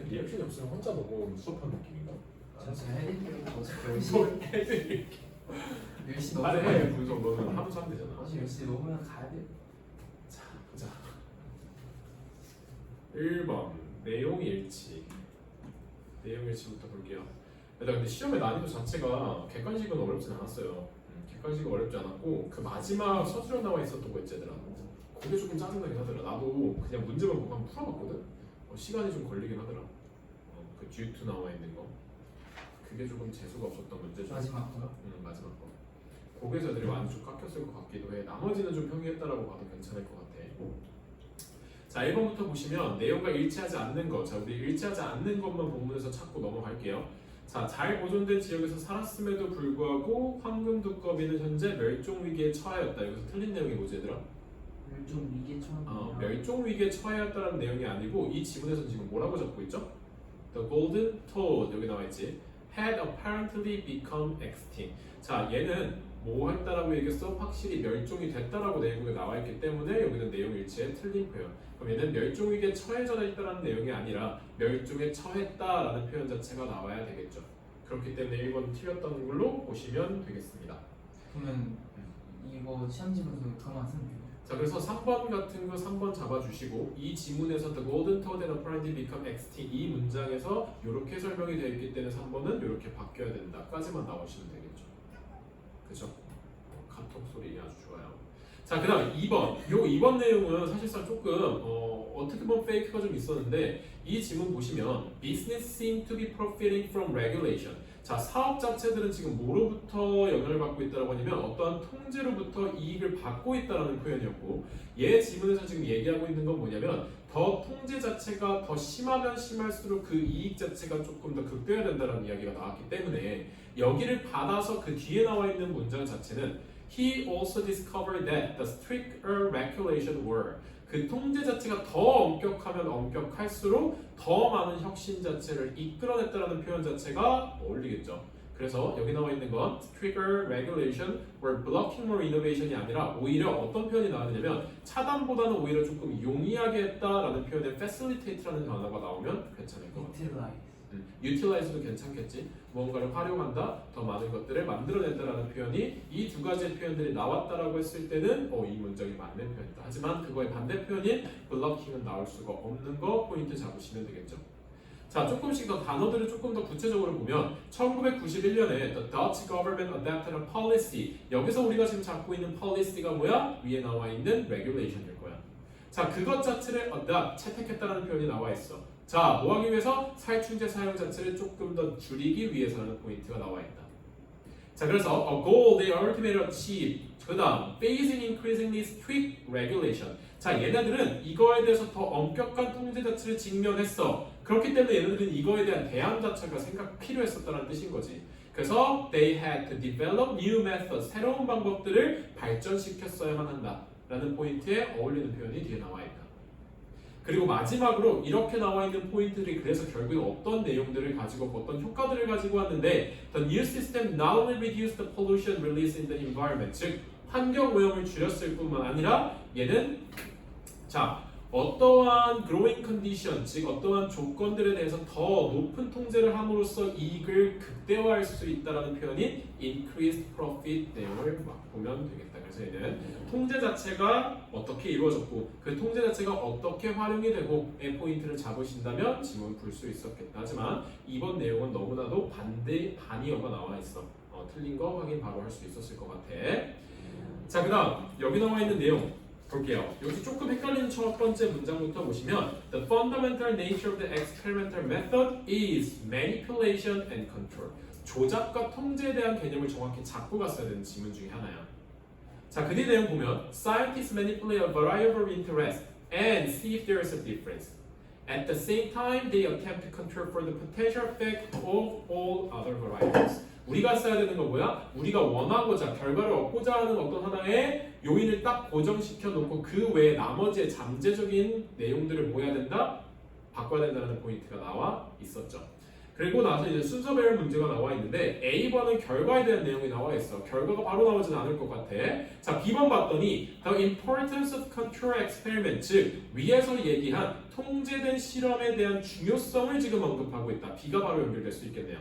리액션이 없으면 혼자 너무 수업한 느낌인가? 제가 해드릴게요. 어차피 무슨 10시 10시 아니 넘으면 해 분석 너는 하면서 하면 되잖아. 어차피 10시 넘으면 가야 돼요. 자 보자. 1번 내용 일치. 내용 일치부터 볼게요. 일단 근데 시험의 난이도 자체가 객관식은 어렵진 않았어요. 객관식은 어렵지 않았고 그 마지막 서술형 나와 있었던 거 있잖아. 그게 조금 짜증나긴 하더라. 나도 그냥 문제만 보고 한번 풀어봤거든. 시간이 좀 걸리긴 하더라. 그 due to 나와 있는 거. 그게 조금 재수가 없었던 문제 중 마지막 거? 마지막 거. 거기서 애들이 많이 좀 깎였을 것 같기도 해. 나머지는 좀 평이했다라고 봐도 괜찮을 것 같아. 자, 1번부터 보시면 내용과 일치하지 않는 것. 자, 우리 일치하지 않는 것만 본문에서 찾고 넘어갈게요. 자, 잘 보존된 지역에서 살았음에도 불구하고 황금 두꺼비는 현재 멸종 위기에 처하였다. 여기서 틀린 내용이 뭐지, 얘들아? 멸종 위기에 처한 멸종 위기에 처하였다는 내용이 아니고 이 지문에서는 지금 뭐라고 적고 있죠? The golden toad 여기 나와 있지. Had apparently become extinct. 자, 얘는 뭐 했다라고 얘기했어? 확실히 멸종이 됐다라고 내용이 나와 있기 때문에 여기는 내용 일치에 틀린 표현. 그럼 얘는 멸종 위기에 처해져 있다라는 내용이 아니라 멸종에 처했다라는 표현 자체가 나와야 되겠죠. 그렇기 때문에 1번 틀렸다는 걸로 보시면 되겠습니다. 그러면 이거 시험 지문에서 그거만 쓰면 돼요. 자, 그래서 3번 같은 거 3번 잡아주시고 이 지문에서 the golden toad and apparently become extinct 이 문장에서 이렇게 설명이 되어 있기 때문에 3번은 이렇게 바뀌어야 된다까지만 나오시면 되겠죠. 그죠? 카톡 소리 아주 좋아요. 자, 그 다음 2번. 요 2번 내용은 사실상 조금 어떻게 보면 페이크가 좀 있었는데 이 지문 보시면 business seem to be profiting from regulation. 자, 사업 자체들은 지금 뭐로부터 영향을 받고 있다고 하냐면 어떠한 통제로부터 이익을 받고 있다는 표현이었고 얘 지문에서 지금 얘기하고 있는 건 뭐냐면 더 통제 자체가 더 심하면 심할수록 그 이익 자체가 조금 더 극대화된다는 이야기가 나왔기 때문에 여기를 받아서 그 뒤에 나와 있는 문장 자체는 He also discovered that the stricter regulation were 그 통제 자체가 더 엄격하면 엄격할수록 더 많은 혁신 자체를 이끌어냈다라는 표현 자체가 어울리겠죠. 그래서 여기 나와 있는 건 stricter regulation were blocking more innovation이 아니라 오히려 어떤 표현이 나왔냐면 차단보다는 오히려 조금 용이하게 했다라는 표현에 facilitate라는 단어가 나오면 괜찮을 것 같아요. utilize도 괜찮겠지. 무언가를 활용한다, 더 많은 것들을 만들어낸다라는 표현이 이 두 가지의 표현들이 나왔다라고 했을 때는 이 문장이 맞는 표현이다. 하지만 그거의 반대 표현인 blocking은 나올 수가 없는 거 포인트 잡으시면 되겠죠. 자, 조금씩 더 단어들을 조금 더 구체적으로 보면 1991년에 the Dutch government adopted a policy 여기서 우리가 지금 잡고 있는 policy가 뭐야? 위에 나와 있는 regulation일 거야. 자, 그것 자체를 adopt, 채택했다는 표현이 나와 있어. 자, 뭐 하기 위해서? 살충제 사용 자체를 조금 더 줄이기 위해서라는 포인트가 나와 있다. 자, 그래서 a goal they ultimately achieve. 그 다음, facing increasingly strict regulation. 자, 얘네들은 이거에 대해서 더 엄격한 통제 자체를 직면했어. 그렇기 때문에 얘네들은 이거에 대한 대안 자체가 필요했었다는 뜻인 거지. 그래서 they had to develop new methods. 새로운 방법들을 발전시켰어야만 한다. 라는 포인트에 어울리는 표현이 뒤에 나와 있다. 그리고 마지막으로 이렇게 나와 있는 포인트들이 그래서 결국은 어떤 내용들을 가지고 어떤 효과들을 가지고 왔는데 The new system not only reduced the pollution release in the environment 즉 환경 오염을 줄였을 뿐만 아니라 얘는 자 어떠한 growing condition 즉 어떠한 조건들에 대해서 더 높은 통제를 함으로써 이익을 극대화할 수 있다라는 표현인 increased profit 내용을 보면 되겠다. 그래서 얘는 통제 자체가 어떻게 이루어졌고 그 통제 자체가 어떻게 활용이 되고의 포인트를 잡으신다면 지문 풀 수 있었겠다. 하지만 이번 내용은 너무나도 반이어가 나와 있어. 틀린 거 확인 바로 할 수 있었을 것 같아. 자, 그 다음 여기 나와 있는 내용 볼게요. 여기 조금 헷갈리는 첫 번째 문장부터 보시면 The fundamental nature of the experimental method is manipulation and control. 조작과 통제에 대한 개념을 정확히 잡고 갔어야 되는 지문 중에 하나야. 자, 그 뒤 내용 보면 Scientists manipulate a variety of interests and see if there is a difference. At the same time, they attempt to control for the potential effect of all other varieties. 우리가 써야 되는 건 뭐야? 우리가 원하고자 결과를 얻고자 하는 어떤 하나의 요인을 딱 고정시켜 놓고 그 외에 나머지의 잠재적인 내용들을 뭐 해야 된다? 바꿔야 된다는 포인트가 나와 있었죠. 그리고 나서 이제 순서별 문제가 나와 있는데 A번은 결과에 대한 내용이 나와 있어. 결과가 바로 나오진 않을 것 같아. 자, B번 봤더니 The importance of control experiment, 즉 위에서 얘기한 통제된 실험에 대한 중요성을 지금 언급하고 있다. B가 바로 연결될 수 있겠네요.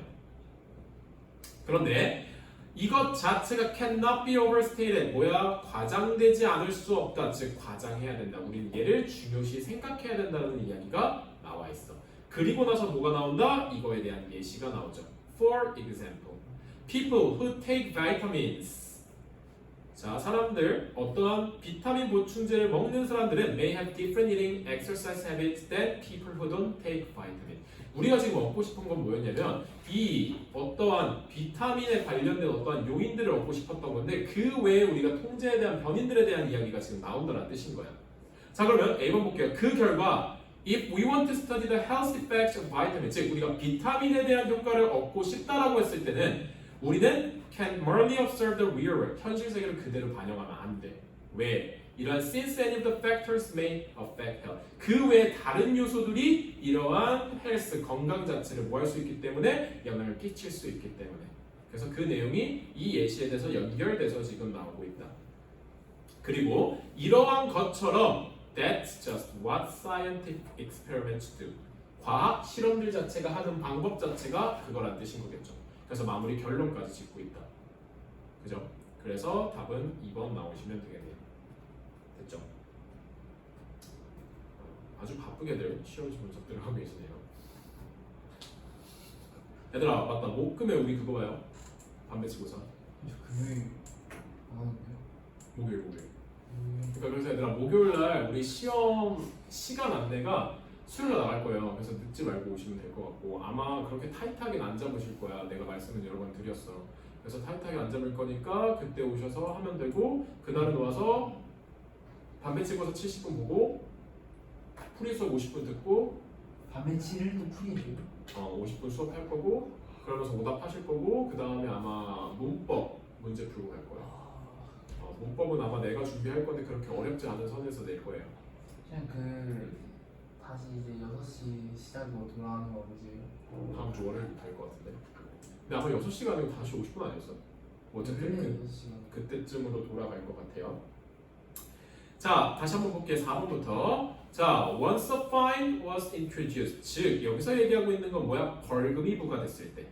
그런데 이것 자체가 cannot be overstated. 뭐야? 과장되지 않을 수 없다. 즉 과장해야 된다. 우리는 얘를 중요시 생각해야 된다는 이야기가 나와 있어. 그리고 나서 뭐가 나온다? 이거에 대한 예시가 나오죠. For example, people who take vitamins. 자, 사람들, 어떠한 비타민 보충제를 먹는 사람들은 may have different eating exercise habits than people who don't take vitamin. 우리가 지금 얻고 싶은 건 뭐였냐면 이 어떠한 비타민에 관련된 어떠한 요인들을 얻고 싶었던 건데 그 외에 우리가 통제에 대한 변인들에 대한 이야기가 지금 나온다는 뜻인 거야. 자, 그러면 A번 볼게요. 그 결과 If we want to study the health effects of vitamins, 즉 우리가 비타민에 대한 효과를 얻고 싶다라고 했을 때는 우리는 can merely observe the real world, 현실 세계를 그대로 반영하면 안 돼. 왜? 이러한 since any of the factors may affect health. 그 외에 다른 요소들이 이러한 헬스, 건강 자체를 뭐 할 수 있기 때문에 영향을 끼칠 수 있기 때문에. 그래서 그 내용이 이 예시에 대해서 연결돼서 지금 나오고 있다. 그리고 이러한 것처럼 That's just what scientific experiments do. 과학 실험들 자체가 하는 방법 자체가 그거란 뜻인 거겠죠. 그래서 마무리 결론까지 짓고 있다. 그죠? 그래서 답은 2번 나오시면 되겠네요. 됐죠? 아주 바쁘게들 시험 분석들을 하고 계시네요. 얘들아, 맞다. 목금에 우리 그거 봐요. 반배치고사. 금요일 안 하는데요? 목요일. 그러니까 그래서 얘들아 목요일날 우리 시험 시간 안내가 수요일날 나갈 거예요. 그래서 늦지 말고 오시면 될 것 같고 아마 그렇게 타이트하게 안 잡으실 거야. 내가 말씀을 여러 번 드렸어. 그래서 타이트하게 안 잡을 거니까 그때 오셔서 하면 되고 그날은 와서 담배 치고서 70분 보고 풀이 수업 50분 듣고 밤에 7일도 풀이해줘요? 50분 수업할 거고 그러면서 오답하실 거고 그 다음에 아마 문법 문제 풀고 갈 거야. 문법은 아마 내가 준비할 건데 그렇게 어렵지 않은 선에서 낼 거예요. 그냥 다시 이제 6시 시작으로 돌아가는 거 언제예요? 다음 주 월요일 될 것 같은데. 근데 아마 6시가 아니고 5시 50분 아니었어? 어쨌든 그때쯤으로 돌아갈 것 같아요. 자, 다시 한번 볼게요. 4번부터. 자, once a fine was introduced. 즉, 여기서 얘기하고 있는 건 뭐야? 벌금이 부과됐을 때.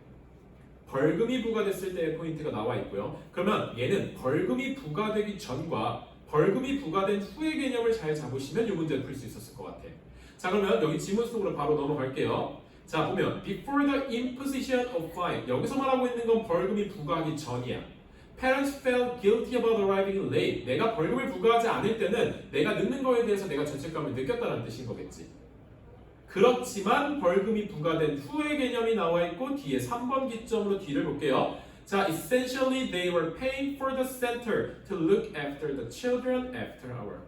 벌금이 부과됐을 때의 포인트가 나와 있고요. 그러면 얘는 벌금이 부과되기 전과 벌금이 부과된 후의 개념을 잘 잡으시면 이 문제를 풀 수 있었을 것 같아. 자, 그러면 여기 지문 속으로 바로 넘어갈게요. 자, 보면 before the imposition of fine. 여기서 말하고 있는 건 벌금이 부과하기 전이야. Parents felt guilty about arriving late. 내가 벌금을 부과하지 않을 때는 내가 늦는 거에 대해서 내가 죄책감을 느꼈다는 뜻인 거겠지. 그렇지만 벌금이 부과된 후의 개념이 나와 있고 뒤에 3번 기점으로 뒤를 볼게요. 자, essentially they were paying for the center to look after the children after hour.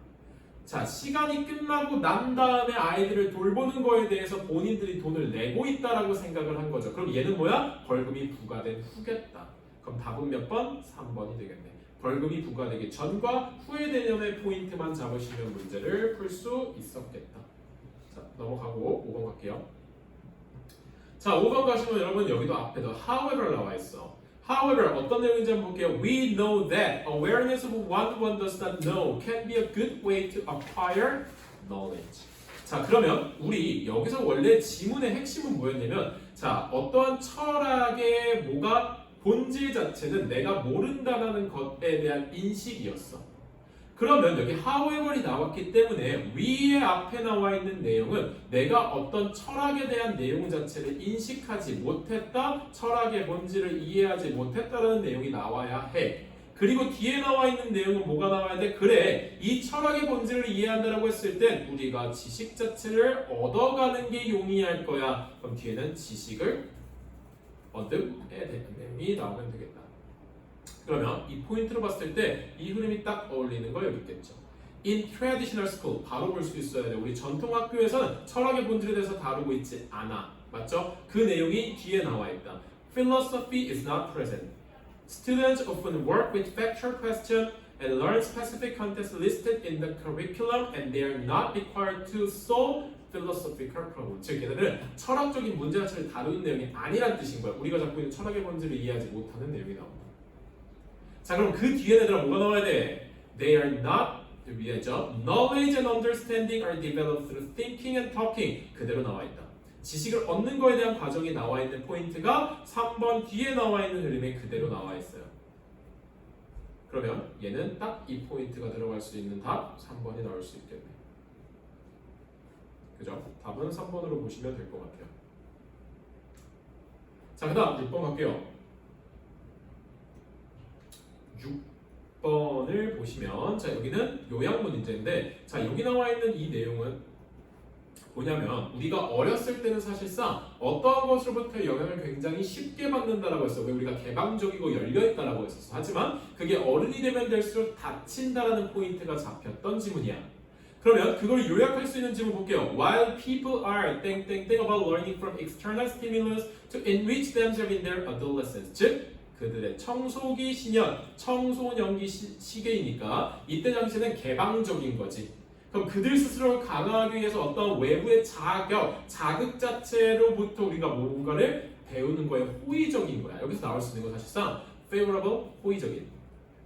자, 시간이 끝나고 난 다음에 아이들을 돌보는 거에 대해서 본인들이 돈을 내고 있다라고 생각을 한 거죠. 그럼 얘는 뭐야? 벌금이 부과된 후겠다. 그럼 답은 몇 번? 3번이 되겠네. 벌금이 부과되기 전과 후의 개념의 포인트만 잡으시면 문제를 풀 수 있었겠다. 자, 넘어가고 5번 갈게요. 자, 5번 가시면 여러분 여기도 앞에도 however 나와 있어. However, 어떤 내용인지 한번 볼게요. We know that awareness of what one does not know can be a good way to acquire knowledge. 자, 그러면 우리 여기서 원래 지문의 핵심은 뭐였냐면 자, 어떠한 철학의 뭐가 본질 자체는 내가 모른다는 것에 대한 인식이었어. 그러면 여기 however이 나왔기 때문에 위에 앞에 나와 있는 내용은 내가 어떤 철학에 대한 내용 자체를 인식하지 못했다, 철학의 본질을 이해하지 못했다라는 내용이 나와야 해. 그리고 뒤에 나와 있는 내용은 뭐가 나와야 돼? 그래, 이 철학의 본질을 이해한다라고 했을 땐 우리가 지식 자체를 얻어가는 게 용이할 거야. 그럼 뒤에는 지식을 얻음에 대한 내용이 나오면 되겠다. 그러면 이 포인트로 봤을 때 이 흐름이 딱 어울리는 거 여기 있겠죠. In traditional school 바로 볼 수 있어야 돼. 우리 전통 학교에서는 철학의 본질에 대해서 다루고 있지 않아. 맞죠? 그 내용이 뒤에 나와 있다. Philosophy is not present. Students often work with factual questions and learn specific contents listed in the curriculum and they are not required to solve philosophical problem. 즉 얘네들은 철학적인 문제 자체를 다루는 내용이 아니란 뜻인 거야. 우리가 잡고 있는 철학의 본질을 이해하지 못하는 내용이 나온다. 자 그럼 그 뒤에 얘들아 뭐가 나와야 돼? They are not 위에죠. Knowledge and understanding are developed through thinking and talking. 그대로 나와 있다. 지식을 얻는 거에 대한 과정이 나와 있는 포인트가 3번 뒤에 나와 있는 흐름에 그대로 나와 있어요. 그러면 얘는 딱 이 포인트가 들어갈 수 있는 답 3번이 나올 수 있겠네. 그죠? 답은 3번으로 보시면 될 것 같아요. 자, 그 다음 6번 갈게요. 6번을 보시면 자 여기는 요약 문제인데 자 여기 나와 있는 이 내용은 뭐냐면 우리가 어렸을 때는 사실상 어떠한 것으로부터 영향을 굉장히 쉽게 받는다라고 했어. 왜 우리가 개방적이고 열려있다라고 했었어. 하지만 그게 어른이 되면 될수록 닫힌다라는 포인트가 잡혔던 지문이야. 그러면 그걸 요약할 수 있는 지문 볼게요. While people are 땡땡땡 about learning from external stimulus to enrich themselves in their adolescence. 즉 그들의 청소기 시년, 청소년기 시기이니까 이때 당시에는 개방적인 거지. 그럼 그들 스스로를 강화하기 위해서 어떤 외부의 자극 자체로부터 우리가 뭔가를 배우는 거에 호의적인 거야. 여기서 나올 수 있는 건 사실상 favorable, 호의적인,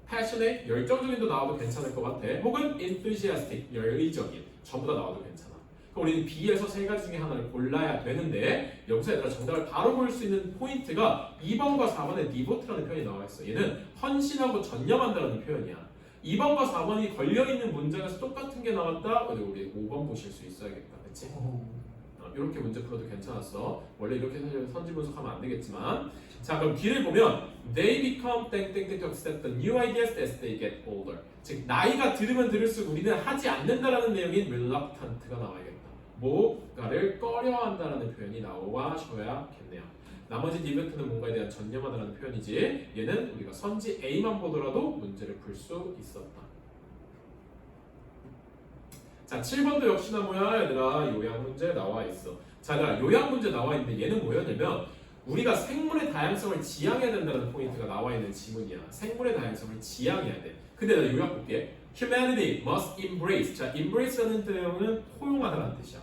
passionate, 열정적인도 나와도 괜찮을 것 같아. 혹은 enthusiastic, 열의적인, 전부 다 나와도 괜찮아. 그럼 우리는 B에서 세 가지 중에 하나를 골라야 되는데 여기서 얘들아 정답을 바로 볼 수 있는 포인트가 2번과 4번에 devote라는 표현이 나와 있어. 얘는 헌신하고 전념한다는 표현이야. 2번과 4번이 걸려있는 문장에서 똑같은 게 나왔다? 우리 5번 보실 수 있어야겠다. 그치? 이렇게 문제 풀어도 괜찮았어. 원래 이렇게 사실 선지 분석하면 안 되겠지만 자 그럼 뒤를 보면 They become 땡땡땡 to accept the new ideas as they get older. 즉 나이가 들으면 들을수록 우리는 하지 않는다라는 내용인 reluctant가 나와야겠다. 뭐가를 꺼려한다라는 표현이 나와셔야겠네요. 나머지 디베트는 뭔가에 대한 전념하다라는 표현이지 얘는 우리가 선지 A만 보더라도 문제를 풀 수 있었다. 자 7번도 역시나 뭐야 얘들아 요약 문제 나와 있어. 자 얘들아 요약 문제 나와 있는데 얘는 뭐였냐면 우리가 생물의 다양성을 지향해야 된다는 포인트가 나와 있는 지문이야. 생물의 다양성을 지향해야 돼. 근데 나 요약 볼게. Humanity must embrace. 자 embrace라는 내용은 포용하다라는 뜻이야.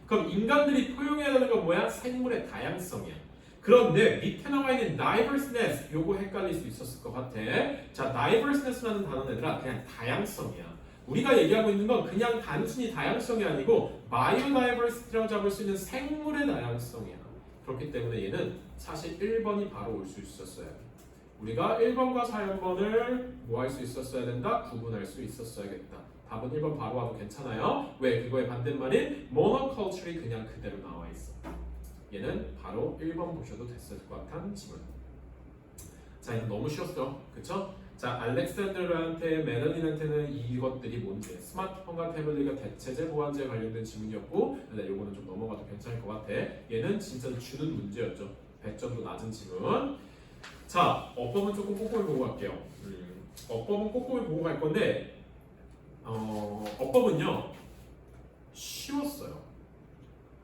그럼 인간들이 포용해야 되는 건 뭐야? 생물의 다양성이야. 그런데 밑에 나와 있는 diverseness 요거 헷갈릴 수 있었을 것 같아. 자, diverseness라는 단어는 얘들아 그냥 다양성이야. 우리가 얘기하고 있는 건 그냥 단순히 다양성이 아니고 biodiversity라고 잡을 수 있는 생물의 다양성이야. 그렇기 때문에 얘는 사실 1번이 바로 올 수 있었어야 돼. 우리가 1번과 4번을 뭐 할 수 있었어야 된다? 구분할 수 있었어야겠다. 답은 1번 바로 와도 괜찮아요. 왜? 그거의 반대말인 monoculture이 그냥 그대로 나와 있어. 얘는 바로 1번 보셔도 됐을 것 같은 지문. 자, 이거 너무 쉬웠어. 그쵸? 자, 알렉산더한테, 메럴린한테는 이것들이 뭔지 스마트폰과 태블릿과 대체제, 보안제에 관련된 지문이었고 요거는 좀 넘어가도 괜찮을 것 같아. 얘는 진짜 주는 문제였죠. 100점도 낮은 지문. 자, 어법은 조금 꼼꼼히 보고 갈게요. 어법은 꼼꼼히 보고 갈 건데 어법은요 쉬웠어요.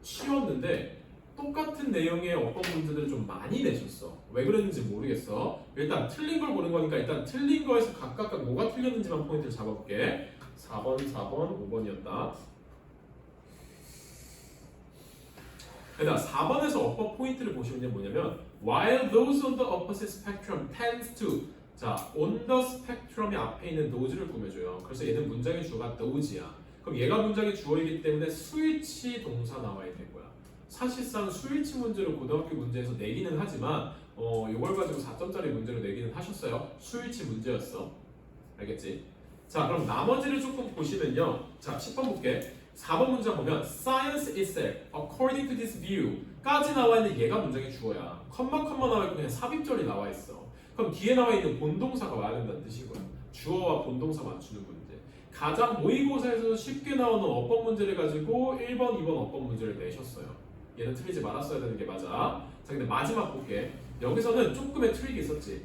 쉬웠는데 똑같은 내용의 어법 문제들을 좀 많이 내셨어. 왜 그랬는지 모르겠어. 일단 틀린 걸 보는 거니까 일단 틀린 거에서 각각 뭐가 틀렸는지만 포인트를 잡아볼게. 4번, 4번, 5번이었다. 일단 4번에서 어법 포인트를 보시면 뭐냐면 While those on the opposite spectrum tends to 자, on the spectrum이 앞에 있는 those를 꾸며줘요. 그래서 얘는 문장의 주어가 those야. 그럼 얘가 문장의 주어이기 때문에 수일치 동사 나와야 될 거야. 사실상 수일치 문제로 고등학교 문제에서 내기는 하지만 이걸 가지고 4점짜리 문제로 내기는 하셨어요. 수일치 문제였어. 알겠지? 자 그럼 나머지를 조금 보시면요. 자 10번 볼게. 4번 문장 보면 Science itself, according to this view 까지 나와 있는 얘가 문장의 주어야. 컴마 나와 있고 그냥 삽입절이 나와 있어. 그럼 뒤에 나와 있는 본동사가 와야 된다는 뜻인 거야. 주어와 본동사 맞추는 문제. 가장 모의고사에서 쉽게 나오는 어법 문제를 가지고 1번, 2번 어법 문제를 내셨어요. 얘는 틀리지 말았어야 되는 게 맞아. 자, 근데 마지막 볼게. 여기서는 조금의 트릭이 있었지.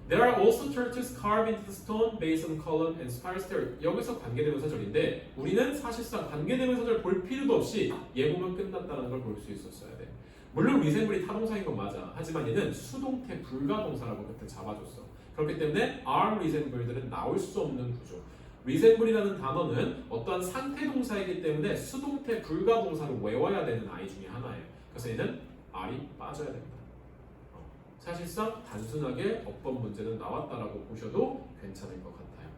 There are also turtles carved into the stone based on column and spiral stair. 여기서 관계대명사절인데 우리는 사실상 관계대명사절 볼 필요도 없이 얘 보면 끝났다는 걸 볼 수 있었어야 돼. 물론 리셈블이 타동사인 건 맞아. 하지만 얘는 수동태 불가동사라고 그때 잡아줬어. 그렇기 때문에 are resembled는 나올 수 없는 구조. resemble이라는 단어는 어떠한 상태 동사이기 때문에 수동태 불가 동사를 외워야 되는 아이 중에 하나예요. 그래서 얘는 R이 빠져야 됩니다. 사실상 단순하게 어떤 문제는 나왔다라고 보셔도 괜찮을 것 같아요.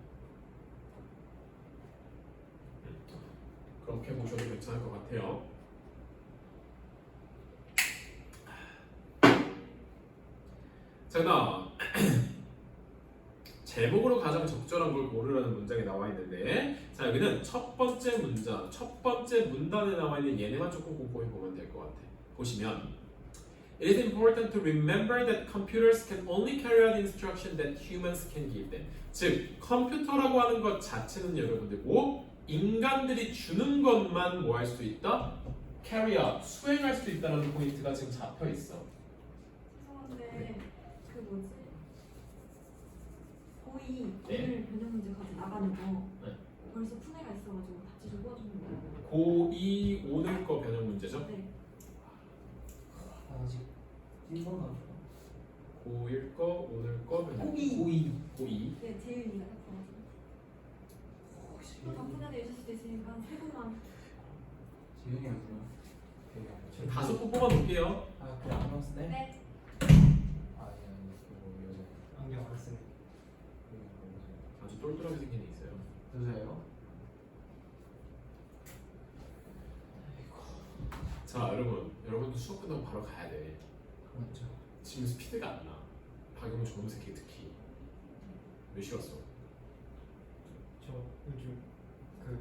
그렇게 보셔도 괜찮을 것 같아요. 자, 그다음 제목으로 가장 적절한 걸 고르라는 문장이 나와 있는데, 자 여기는 첫 번째 문장, 첫 번째 문단에 나와 있는 얘네만 조금 꼼꼼히 보면 될 것 같아. 보시면 It is important to remember that computers can only carry out instruction that humans can give them. 즉 컴퓨터라고 하는 것 자체는 여러분들 뭐 인간들이 주는 것만 뭐 할 수 있다? carry out, 수행할 수 있다는 포인트가 지금 잡혀 있어. 죄송한데 그 뭐지? 고이 네. 오늘 변형 문제까지 나가는 거 네. 벌써 푸네가 있어가지고 같이 좀 도와주는 거예요. 고2 오늘 거 변형 문제죠? 네. 아직 1번 가죠. 고1 거 오늘 거 변형. 고이. 고2. 네, 재윤이가 딱 도와줘. 또 푸네도 있을 수도 있으니까 세 분만. 재윤이가 뭐야? 지금 5번 뽑아놓을게요. 아 그래 안경 쓰네? 네. 아니 그거 여자. 안경 안 쓰네. 아주 똘똘하게 생긴 애 있어요. 여자예요? 자 여러분도 수업 끝나고 바로 가야 돼. 그렇죠. 지금 스피드가 안 나. 박영훈 좋은 새끼 특히. 몇 시 왔어? 저 요즘 그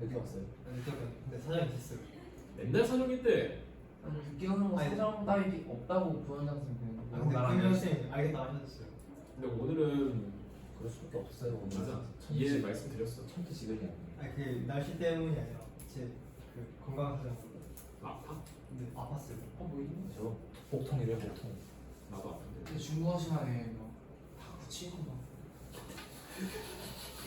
늦게 왔어요. 근데 사장이 있어요. 맨날 사정인데. 아니 늦게 오는 거 아니, 사장 따위 없다고 부원장 선생님. 아, 근데 나랑 김현 쌤 알겠다 하셨어요. 근데 오늘은 그럴 수밖에 없어요. 맞아. 이해 말씀드렸어. 천지 지근이야. 아니 그 날씨 때문이 아니라 제 그 건강 사정. 아파? 근데 아팠어요. 뭐 있는 저 복통이래요, 복통. 나도 아픈데. 근데 중국어 시간에 막다 붙이고 막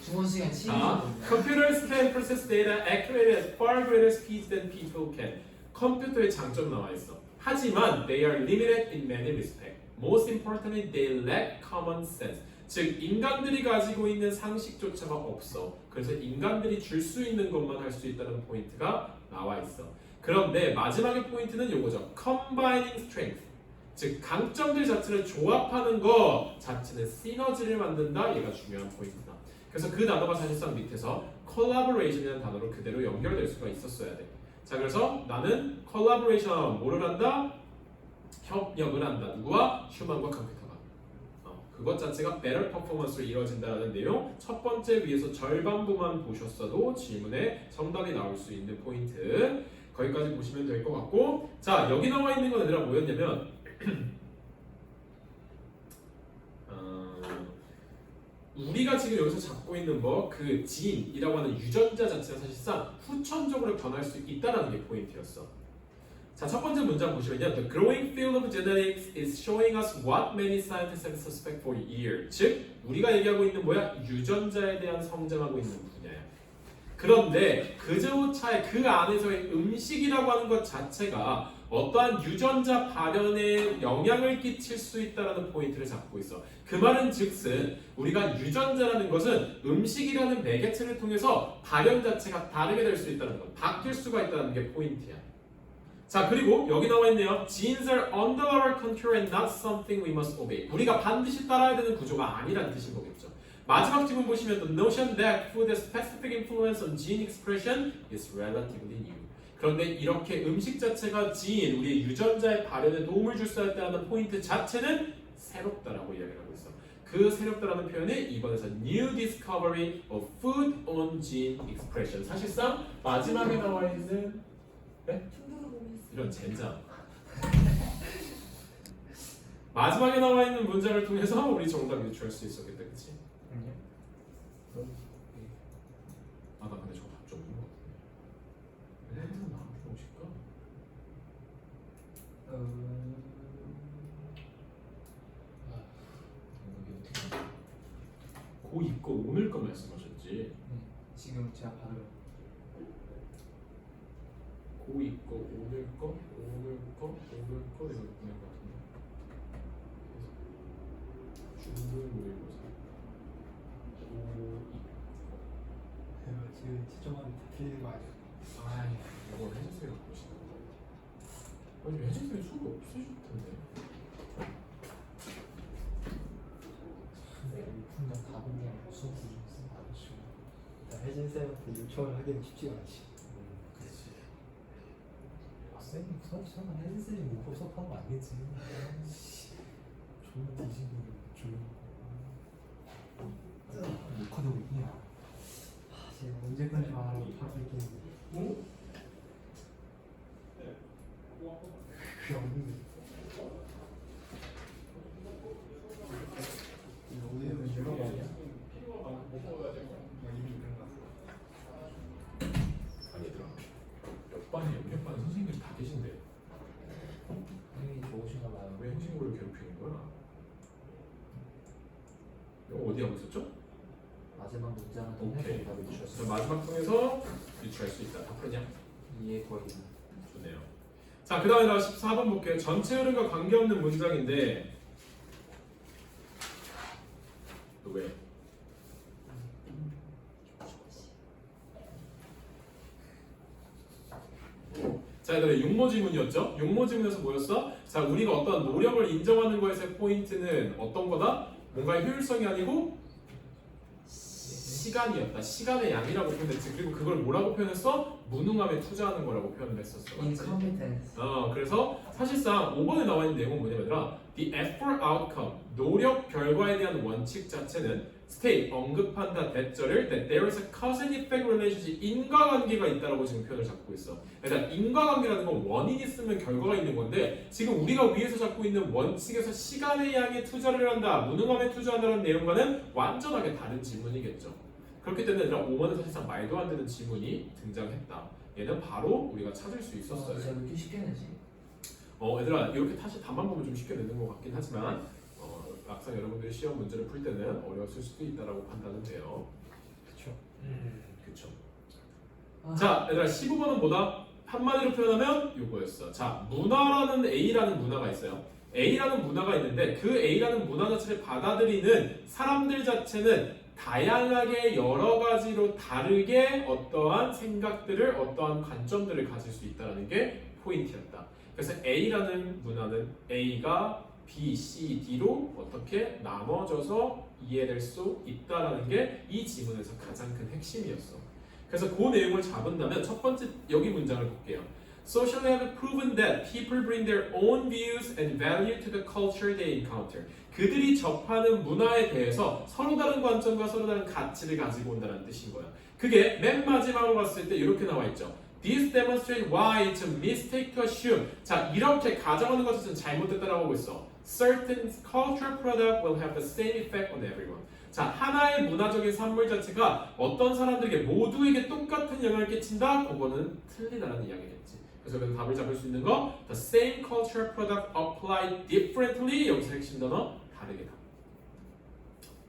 중국어 시간 치고 자, computers can process data accurately at far greater speeds than people can. 컴퓨터의 장점 나와 있어. 하지만 they are limited in many respects. Most importantly, they lack common sense. 즉 인간들이 가지고 있는 상식조차가 없어. 그래서 인간들이 줄 수 있는 것만 할 수 있다는 포인트가 나와 있어. 그런데 마지막의 포인트는 요거죠. combining strength. 즉 강점들 자체를 조합하는 거 자체는 시너지를 만든다. 얘가 중요한 포인트다. 그래서 그 단어가 사실상 밑에서 collaboration이라는 단어로 그대로 연결될 수가 있었어야 돼. 자 그래서 나는 collaboration 뭐를 한다? 협력을 한다. 누구와? 휴먼과 컴퓨터가. 그것 자체가 better performance로 이루어진다는 내용. 첫 번째 위에서 절반부만 보셨어도 질문에 정답이 나올 수 있는 포인트. 거기까지 보시면 될 것 같고, 자 여기 나와 있는 건 얘들아 뭐였냐면 우리가 지금 여기서 잡고 있는 뭐 그 진이라고 하는 유전자 자체가 사실상 후천적으로 변할 수 있다는 게 포인트였어. 자, 첫 번째 문장 보시면요. The growing field of genetics is showing us what many scientists have suspected for years. 즉, 우리가 얘기하고 있는 뭐야? 유전자에 대한 성장하고 있는 분야야. 그런데 그저차에 그 안에서의 음식이라고 하는 것 자체가 어떠한 유전자 발현에 영향을 끼칠 수 있다는 포인트를 잡고 있어. 그 말은 즉슨 우리가 유전자라는 것은 음식이라는 매개체를 통해서 발현 자체가 다르게 될 수 있다는 것, 바뀔 수가 있다는 게 포인트야. 자 그리고 여기 나와 있네요. Genes are under our control and not something we must obey. 우리가 반드시 따라야 되는 구조가 아니라는 뜻인 거겠죠. 마지막 지문 보시면 the notion that food's specific influence on gene expression is relatively new. 그런데 이렇게 음식 자체가 진, 우리의 유전자의 발현에 도움을 줄 수 있다는 포인트 자체는 새롭다라고 이야기를 하고 있어. 그 새롭다라는 표현이 2번에서 new discovery of food on gene expression. 사실상 마지막에 나와 있는 중국어 보고 있어. 이런 젠장. 마지막에 나와 있는 문장을 통해서 우리 정답 유추할 수 있었겠다, 그렇지? 아니요. 아, 나 근데 저거 답좀 없는 것 같은데. 왜 항상 나한테 오실까? 이게 어떻게 고 입고 오늘 거 말씀하셨지. 지금 제가 받으러 고 입고 오늘 거, 오늘 거, 오늘 거 이렇게 보낸 것 같은데. 모의고사. 지금 채점하면 다 틀리는 거 아니야? 아이, 이거 혜진쌤이 보시는 거. 아니, 혜진쌤이 수업이 없으실 텐데. 분명 답은 수업 중에 받으시고. 일단 혜진 쌤한테 요청을 하기는 쉽지가 않지. 그렇지. 아 쌤이 설마 혜진 쌤이 못 수업한 거 아니겠지? 존나 뒤지고 졸려. 녹화되고 있냐? 지금 언제까지 말하고 하고 있겠는데. 그게 없는데. 오늘은 내가 말이야? 이미 그런가? 아니, 얘들아. 옆반에 옆반 선생님들이 다 계신데. 선생님이 좋으신가 봐요. 왜 행신고를 괴롭히는 거야? 이거 어디 하고 있었죠? 마지막 문장은 오케이. 답을 자, 주셨어요. 마지막 통에서 유추할 수 있다. 다 풀었냐? 이해 거의. 좋네요. 자, 그 다음에 나 14번 볼게요. 전체 흐름과 관계없는 문장인데 너 왜? 자, 얘들아, 육모지문이었죠? 육모지문에서 뭐였어? 자, 우리가 어떤 노력을 인정하는 거에서의 포인트는 어떤 거다? 뭔가의 효율성이 아니고 시간이었다. 시간의 양이라고 표현했지. 그리고 그걸 뭐라고 표현했어? 무능함에 투자하는 거라고 표현을 했었어. 맞지? incompetence. 그래서 사실상 5번에 나와 있는 내용은 뭐냐면 얘들아, the effort outcome, 노력 결과에 대한 원칙 자체는 state, 언급한다 대절을 that there is a cause and effect relationship, 인과관계가 있다라고 지금 표현을 잡고 있어. 그러니까 인과관계라는 건 원인이 있으면 결과가 있는 건데 지금 우리가 위에서 잡고 있는 원칙에서 시간의 양에 투자를 한다, 무능함에 투자한다는 내용과는 완전하게 다른 지문이겠죠. 그렇기 때문에 얘들아 5번은 사실상 말도 안 되는 지문이 등장했다. 얘는 바로 우리가 찾을 수 있었어요. 진짜 왜 이렇게 쉽게 내지? 얘들아 이렇게 다시 답만 보면 좀 쉽게 내는 것 같긴 하지만 막상 여러분들이 시험 문제를 풀 때는 어려웠을 수도 있다라고 판단은 돼요. 그쵸. 그쵸. 아. 자, 얘들아 15번은 뭐다? 한마디로 표현하면 요거였어. 자, 문화라는 A라는 문화가 있어요. A라는 문화가 있는데 그 A라는 문화 자체를 받아들이는 사람들 자체는 다양하게 여러 가지로 다르게 어떠한 생각들을 어떠한 관점들을 가질 수 있다는 게 포인트였다. 그래서 A라는 문화는 A가 B, C, D로 어떻게 나눠져서 이해될 수 있다는 게 이 지문에서 가장 큰 핵심이었어. 그래서 그 내용을 잡은다면 첫 번째 여기 문장을 볼게요. Socially have proven that people bring their own views and value to the culture they encounter. 그들이 접하는 문화에 대해서 서로 다른 관점과 서로 다른 가치를 가지고 온다는 뜻인 거야. 그게 맨 마지막으로 봤을 때 이렇게 나와 있죠. This demonstrates why it's a mistake to assume. 자, 이렇게 가정하는 것은 잘못됐다라고 하고 있어. Certain cultural product will have the same effect on everyone. 자, 하나의 문화적인 산물 자체가 어떤 사람들에게 모두에게 똑같은 영향을 끼친다? 그거는 틀리다라는 이야기겠지. 그래서 여기서 답을 잡을 수 있는 거 The same cultural product applied differently. 여기서 핵심 단어 다르게다.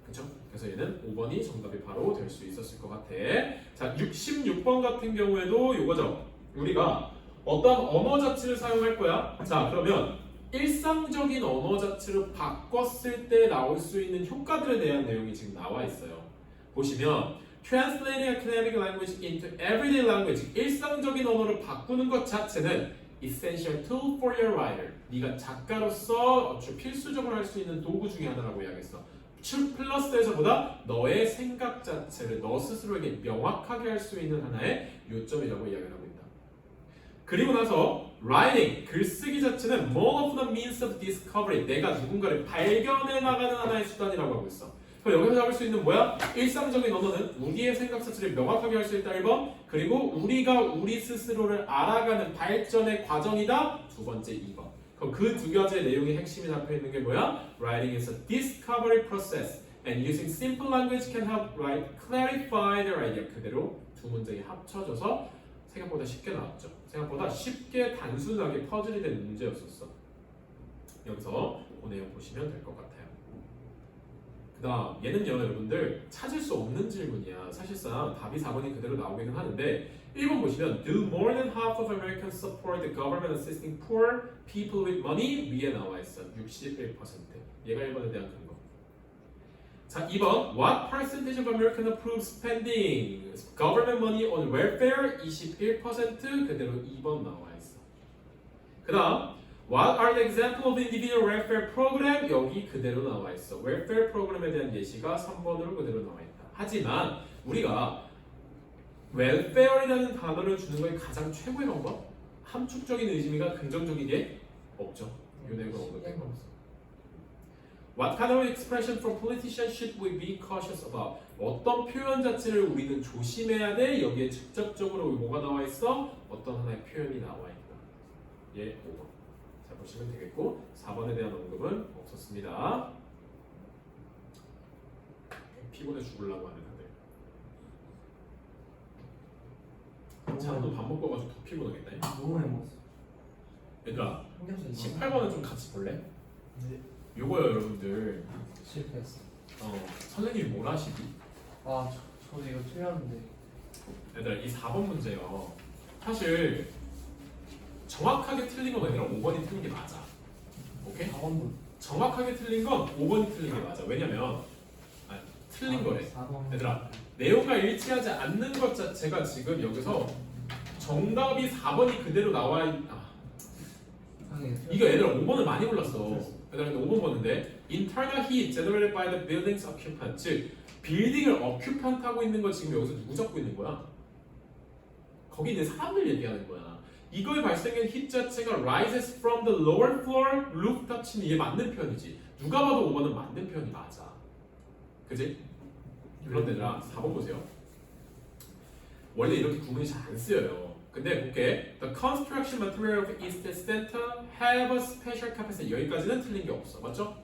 그쵸? 그래서 얘는 5번이 정답이 바로 될 수 있었을 것 같아. 자, 66번 같은 경우에도 요거죠. 우리가 어떤 언어 자체를 사용할 거야. 자, 그러면 일상적인 언어 자체로 바꿨을 때 나올 수 있는 효과들에 대한 내용이 지금 나와 있어요. 보시면 Translating academic language into everyday language, 일상적인 언어로 바꾸는 것 자체는 essential tool for your writer. 네가 작가로서 필수적으로 할 수 있는 도구 중에 하나라고 이야기했어. 플러스에서보다 너의 생각 자체를 너 스스로에게 명확하게 할 수 있는 하나의 요점이라고 이야기를 하고 있다. 그리고 나서 writing, 글쓰기 자체는 more of the means of discovery, 내가 누군가를 발견해 나가는 하나의 수단이라고 하고 있어. 그럼 여기서 잡을 수 있는 뭐야? 일상적인 언어는 우리의 생각 자체를 명확하게 할 수 있다 1번, 그리고 우리가 우리 스스로를 알아가는 발전의 과정이다 2번째 2번. 그럼 그 두 가지의 내용의 핵심이 잡혀 있는 게 뭐야? Writing is a discovery process and using simple language can help write clarify their idea. 그대로 두 문장이 합쳐져서 생각보다 쉽게 나왔죠. 생각보다 쉽게 단순하게 퍼즐이 된 문제였었어. 여기서 그 내용 보시면 될 것 같아요. 그 다음 얘는요 여러분들 찾을 수 없는 질문이야. 사실상 답이 4번이 그대로 나오기는 하는데 1번 보시면 Do more than half of Americans support the government assisting poor people with money? 위에 나와 있어. 61%. 얘가 1번에 대한 근거. 자, 2번 What percentage of American approve spending government money on welfare? 21% 그대로 2번 나와 있어. 그 다음 What are the example of individual welfare program? 여기 그대로 나와 있어. welfare 프로그램에 대한 예시가 3번으로 그대로 나와 있다. 하지만 우리가 welfare이라는 단어를 주는 거에 가장 최고의 방법? 함축적인 의미가 긍정적이게 없죠. 이 내용은 없는데. What kind of expression from politicians should we be cautious about? 어떤 표현 자체를 우리는 조심해야 돼? 여기에 직접적으로 뭐가 나와 있어? 어떤 하나의 표현이 나와 있다. 예, 5번. 자, 보시면 되겠고 4번에 대한 언급은 없었습니다. 피곤해 죽으려고 하는 다들. 자, 너 밥 먹고 가지고 더 피곤하겠다. 너무 많이 먹었어. 얘들아, 삼겹살 18번은 좀 같이 볼래? 네. 요거요, 여러분들. 실패했어. 선생님이 뭘 하시지? 아, 저도 이거 틀렸는데. 얘들아, 이 4번 문제요. 사실 정확하게 틀린 건 얘들아 5번이 틀린 게 맞아. 오케이? 4번도. 정확하게 틀린 건 5번이 틀린 게 맞아. 왜냐면 틀린 거래. 4번. 얘들아, 내용과 일치하지 않는 것 자체가 지금 여기서 정답이 4번이 그대로 나와 이거 얘들아 5번을 많이 골랐어. 얘들아 근데 5번 봤는데 internal heat generated by the building's occupant, 즉 빌딩을 occupant 하고 있는 거 지금 여기서 누구 잡고 있는 거야? 거기 있는 사람들 얘기하는 거야. 이거에 발생된 heat 자체가 rises from the lower floor rooftop chimney. 이게 맞는 표현이지. 누가 봐도 5번은 맞는 표현이 맞아. 그지? 그런데 얘들아 4번 보세요. 원래 이렇게 구문이 잘 안 쓰여요. 근데 볼게. The construction material of East Center have a special capacity. 여기까지는 틀린 게 없어. 맞죠?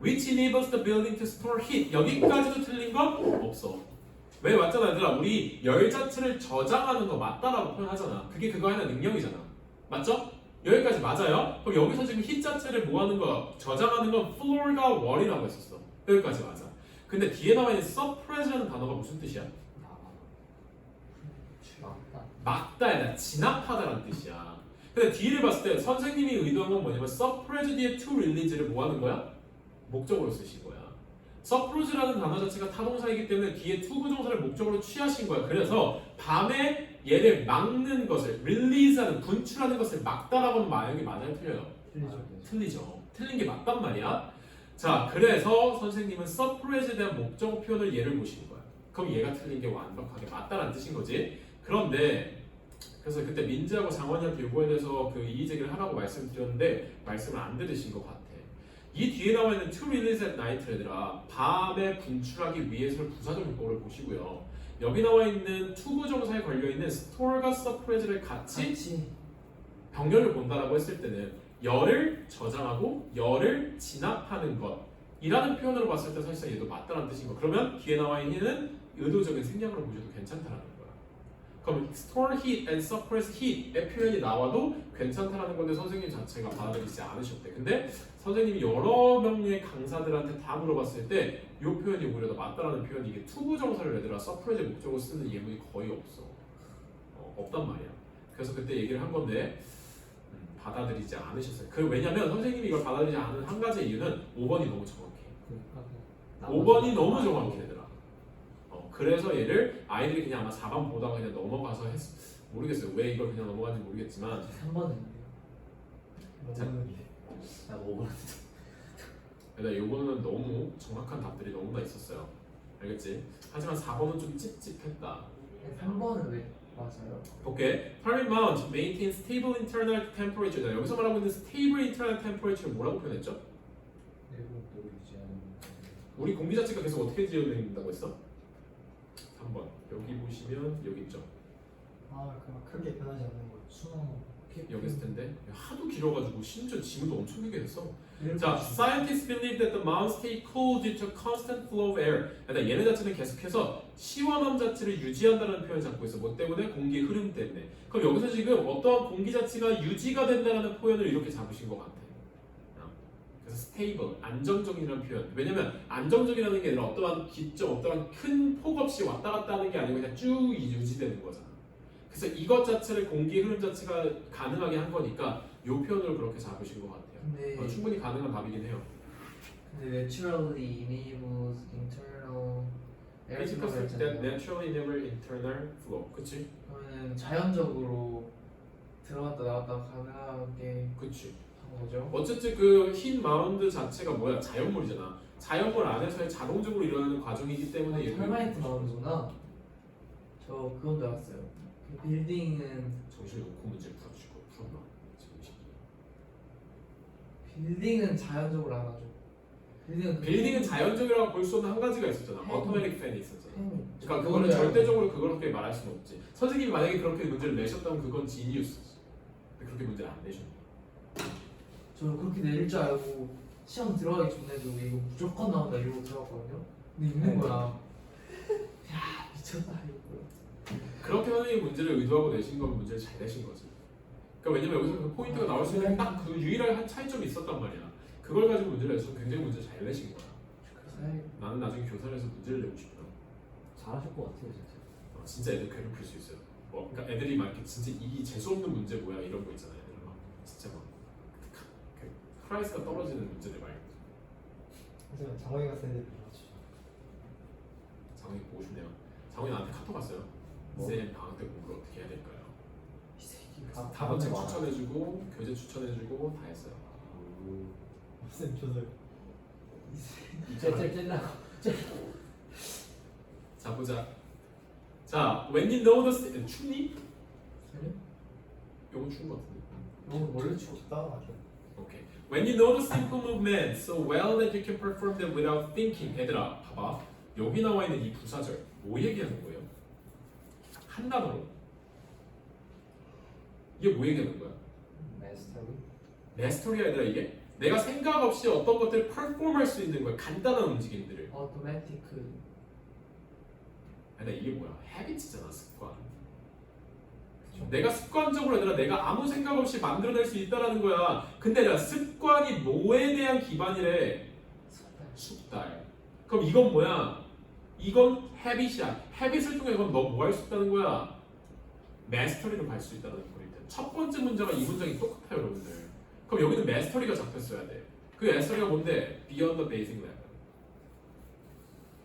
Which enables the building to store heat. 여기까지도 틀린 건 없어. 왜 맞잖아 얘들아. 우리 열 자체를 저장하는 거 맞다라고 표현하잖아. 그게 그거 하나 능력이잖아. 맞죠? 여기까지 맞아요? 그럼 여기서 지금 heat 자체를 뭐 하는 거야? 저장하는 건 floor과 wall이라고 했었어. 여기까지 맞아. 근데 뒤에 나와 있는 suppress라는 단어가 무슨 뜻이야? 막다야, 진압하다라는 뜻이야. 근데 뒤를 봤을 때 선생님이 의도한 건 뭐냐면 suppress 뒤에 to release를 뭐 하는 거야? 목적으로 쓰신 거야. suppress라는 단어 자체가 타동사이기 때문에 뒤에 to 부정사를 목적으로 취하신 거야. 그래서 밤에 얘를 막는 것을 release하는, 분출하는 것을 막다라고 하는 말이 맞아요? 틀려요? 틀리죠. 틀린 게 맞단 말이야. 자, 그래서 선생님은 suppress에 대한 목적 표현을 얘를 보시는 거야. 그럼 얘가 틀린 게 완벽하게 맞다라는 뜻인 거지. 그런데 그래서 그때 민지하고 장원이한테 이거에 대해서 그 이의제기를 하라고 말씀드렸는데 말씀을 안 들으신 것 같아. 이 뒤에 나와 있는 to release at night 얘들아 밤에 분출하기 위해서를 부사적 용법을 보시고요. 여기 나와 있는 to 부정사에 걸려 있는 store과 suppress를 같이 병렬을 본다라고 했을 때는 열을 저장하고 열을 진압하는 것이라는 표현으로 봤을 때 사실상 얘도 맞다라는 뜻인 거. 그러면 뒤에 나와 있는 의도적인 생략으로 보셔도 괜찮다라는 거야. 그럼 store heat and suppress heat의 표현이 나와도 괜찮다라는 건데 선생님 자체가 받아들이지 않으셨대. 근데 선생님이 여러 명의 강사들한테 다 물어봤을 때 이 표현이 오히려 더 맞다라는 표현이 이게 투부정사를 얘들아 suppress의 목적으로 쓰는 예문이 거의 없어. 없단 말이야. 그래서 그때 얘기를 한 건데 받아들이지 않으셨어요. 왜냐면 선생님이 이걸 받아들이지 않은 한 가지 이유는 5번이 너무 정확해. 5번이 너무 정확해 얘들아. 그래서 얘를 아이들이 그냥 아마 4번 보다가 그냥 넘어가서 모르겠어요. 왜 이걸 그냥 넘어가는지 모르겠지만 3번은 나 5번. 얘들아 요거는 너무 정확한 답들이 너무나 있었어요. 알겠지? 하지만 4번은 좀 찝찝했다. 3번은 왜 맞아요? 볼게. Paramount maintain stable internal temperature. 여기서 말하고 있는 stable internal temperature를 뭐라고 표현했죠? 내국도 유지하는. 우리 공기 자체가 계속 어떻게 지어진다고 했어? 3번. 여기 보시면 여기 있죠. 그럼 크게 변하지 않는 거예요. 순환. 여기 있을 텐데 하도 길어가지고 심지어 지문도 엄청 길게 됐어. 자, scientists believe that the mounts stay cool due to constant flow of air. 그러니까 얘네 자체는 계속해서 시원함 자체를 유지한다는 표현을 잡고 있어. 뭐 때문에? 공기의 흐름 때문에. 그럼 여기서 지금 어떠한 공기 자체가 유지가 된다는 표현을 이렇게 잡으신 것 같아. 그래서 stable, 안정적이라는 표현. 왜냐면 안정적이라는 게 아니라 어떠한 기점, 어떠한 큰 폭 없이 왔다 갔다 하는 게 아니고 그냥 쭉 유지되는 거잖아. 그래서 이것 자체를 공기 흐름 자체가 가능하게 한 거니까 이 표현으로 그렇게 잡으신 것 같아요. 근데 충분히 가능한 답이긴 해요. 근데 naturally enables internal air Physical flow를 that 했잖아요. naturally enable internal flow. 그치? 그러면은 자연적으로 들어갔다 나왔다 가능하게 그치. 한 거죠. 어쨌든 그 흰 마운드 자체가 뭐야? 자연물이잖아. 자연물 안에서의 자동적으로 일어나는 과정이기 때문에 얘도 털마이트 나오는구나. 저 그건 줄 알았어요. 그 빌딩은 정신을 놓고 문제를 풀어주고 풀었나? 정신. 빌딩은 자연적으로 안 하죠. 빌딩은 자연적이라고 볼 수 없는 한 가지가 있었잖아. 팬이. 오토매틱 팬이 있었잖아. 팬이. 그러니까 그거는 절대적으로 그렇게 말할 수는 없지. 선생님이 만약에 그렇게 문제를 내셨다면 그건 지니어스지. 근데 그렇게 문제를 안 내셨네. 저 그렇게 내릴 줄 알고 시험 들어가기 전에도 이거 무조건 나온다 이러고 들어갔거든요. 근데 있는 거야. 야 미쳤다 이거. 그렇게 선생님이 문제를 의도하고 내신 거면 문제를 잘 내신 거지. 그러니까 왜냐면 여기서 그 포인트가 나올 수 있는 딱 그 유일한 한 차이점이 있었단 말이야. 그걸 가지고 문제를 내서 굉장히 문제 잘 내신 거야. 그래서 나는 나중에 교사를 해서 문제를 내고 싶다. 잘하실 것 같아요 진짜. 진짜 애들 괴롭힐 수 있어요. 그러니까 애들이 막 이렇게 진짜 이 재수 없는 문제 뭐야 이런 거 있잖아요. 애들 막 진짜 막 그 프라이스가 떨어지는 문제들 말고. 그래서 장원이가 센 애들 불러주죠. 장훈이 보고 싶네요. 장훈이 나한테 카톡 왔어요. 뭐? 쌤 방학 때 공부를 어떻게 해야 될까요? 이 새끼. 단어책 추천해주고 교재 추천해주고 다 했어요. 쌤 저도 찔찔찔라고. 자 보자. 자, when you know the 춥니? 그래? 요거 추운 것 같은데. 너무 멀리 쳐. 따라가죠. 오케이. When you know the simple movements so well that you can perform them without thinking. 얘들아, 봐봐. 여기 나와 있는 이 부사절 뭐 얘기하는 거예요? 한 단어로. 이게 뭐 얘기하는 거야? 메스터리. 메스터리야 얘들아 이게. 내가 생각 없이 어떤 것들을 퍼폼할 수 있는 거야. 간단한 움직임들을. automatic. 얘들아 이게 뭐야? 헤비트잖아 습관. 내가 습관적으로 얘들아 내가 아무 생각 없이 만들어낼 수 있다라는 거야. 근데 얘들아 습관이 뭐에 대한 기반이래? 숙달. 그럼 이건 뭐야? 이건 헤빗이야. 헤빗을 통해 그럼 너 뭐 할 수 있다는 거야? 마스터리를 갈 수 있다는 거일 때. 첫 번째 문제가 이 문장이 똑같아요, 여러분들. 그럼 여기는 마스터리가 잡혔어야 돼. 그 마스터리가 뭔데? Beyond the basic level.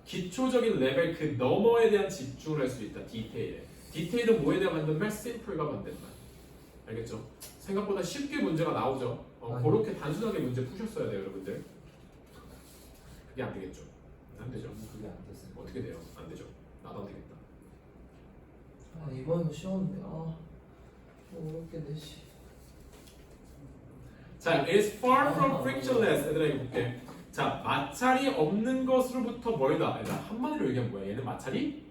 기초적인 레벨 그 너머에 대한 집중을 할 수 있다. 디테일에. 디테일은 뭐에 대한 반대말? 심플과 반대말. 알겠죠? 생각보다 쉽게 문제가 나오죠. 그렇게 단순하게 문제 푸셨어야 돼요, 여러분들. 그게 안 되겠죠? 안 되죠. 그게 안 됐어요. 어떻게 돼요? 안 되죠. 나도 안 되겠다. 아 이번도 쉬웠는데 어렵겠네 씨. 자, is far from frictionless. 얘들아 이거 볼게. 자, 마찰이 없는 것으로부터 멀다. 얘들아 한마디로 얘기하면 뭐야? 얘는 마찰이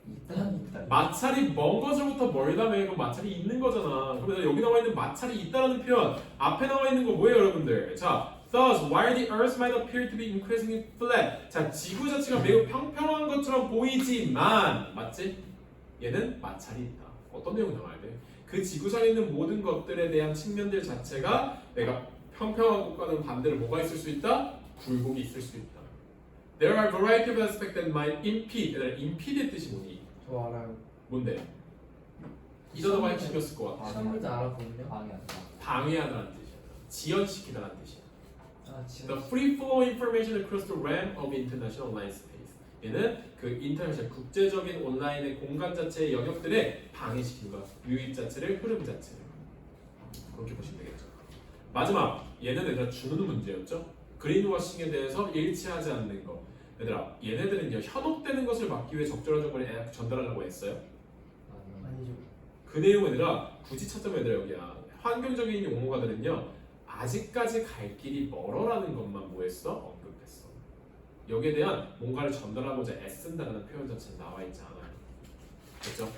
일단 마찰이 먼 것으로부터 멀다며. 그럼 마찰이 있는 거잖아. 그러면 여기 나와 있는 마찰이 있다라는 표현 앞에 나와 있는 거 뭐예요, 여러분들? 자, thus while the earth might appear to be increasingly flat. 자, 지구 자체가 매우 평평한 것처럼 보이지만 맞지? 얘는 마찰이 있다. 어떤 내용 나와야 돼? 그 지구상에 있는 모든 것들에 대한 측면들 자체가 내가 평평한 곳과는 반대로 뭐가 있을 수 있다? 굴곡이 있을 수 있다. There are a variety of aspects that might impede. impede의 뜻이 뭐니? 저 알아요. 뭔데? 이 단어가 핵심이었을 것 같아. 시험 볼때 알았거든요. 방이 안 나. 방해하다는 뜻이야. 지연시키다는 뜻이야. 아 진짜. The free flow information across the realm of international online space. 얘는 그 인터넷 국제적인 온라인의 공간 자체의 영역들에 방해시키는 것, 유입 자체를 흐름 자체를 그렇게 보시면 되겠죠. 마지막 얘는 얘들아 주는 문제였죠. 그린워싱에 대해서 일치하지 않는 거. 얘들아 얘네들은요 현혹되는 것을 막기 위해 적절한 정보를 전달하려고 했어요. 아니죠. 그 내용 얘들아 굳이 찾자면 얘들아 여기야 환경적인 용어가들은요 아직까지 갈 길이 멀어라는 것만 뭐했어? 언급했어. 여기에 대한 뭔가를 전달하고자 애쓴다는 표현 자체는 나와 있지 않아요. 됐죠?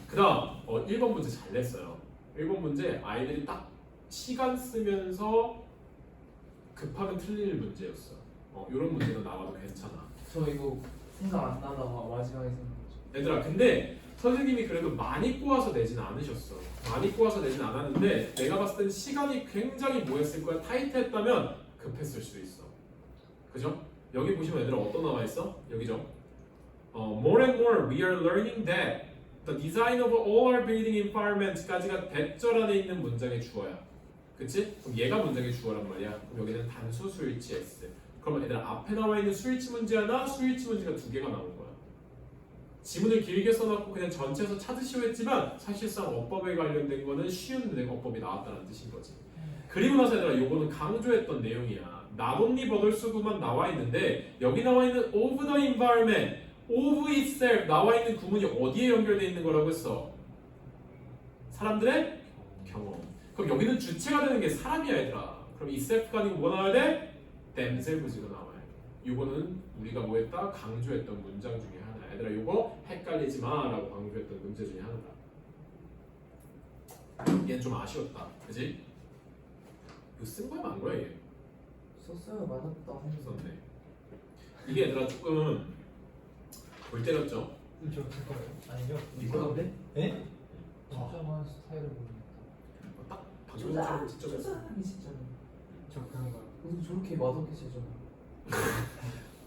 그 다음 1번 문제 잘 냈어요. 1번 문제 아이들이 딱 시간 쓰면서 급하면 틀릴 문제였어. 이런 문제도 나와도 괜찮아. 저 이거 생각 안 나다가 마지막에 생각했죠. 얘들아 근데 선생님이 그래도 많이 꼬아서 내진 않으셨어. 많이 꼬아서 내진 않았는데 내가 봤을 땐 시간이 굉장히 뭐했을 거야? 타이트했다면 급했을 수도 있어. 그죠? 여기 보시면 얘들아 어떤 나와 있어? 여기죠. More and more we are learning that the design of all our building environments까지가 대절 안에 있는 문장의 주어야. 그치? 그럼 얘가 문장의 주어란 말이야. 그럼 여기는 단수 수일치 S. 그러면 얘들아 앞에 나와 있는 수일치 문제 하나, 수일치 문제가 두 개가 나온 거야. 지문을 길게 써놓고 그냥 전체에서 찾으시오 했지만 사실상 어법에 관련된 거는 쉬운 어법이 나왔다는 뜻인 거지. 그리고 나서 얘들아 요거는 강조했던 내용이야. not only but also구만 나와 있는데 여기 나와 있는 of the environment, of itself 나와 있는 구문이 어디에 연결되어 있는 거라고 했어? 사람들의 경험. 그럼 여기는 주체가 되는 게 사람이야 얘들아. 그럼 itself가 아니고 뭐 나와야 돼? themselves가 나와야 돼. 요거는 우리가 뭐 했다? 강조했던 문장 중에 하나. 얘들아 요거 헷갈리지 마라고 강조했던 문제 중에 하나다. 얘는 좀 아쉬웠다. 그지? 이거 쓴 거야 만 거야 얘? 썼어요. 맞았다. 썼네. 이게 얘들아 조금 골 때렸죠? 저 거예요? 아니죠? 이거던데? 예? 특정한 스타일을 보니까 딱 방금처럼 직접 했어. 초장이 진짜. 저 그런 거. 어떻게 저렇게 맛없게 채점?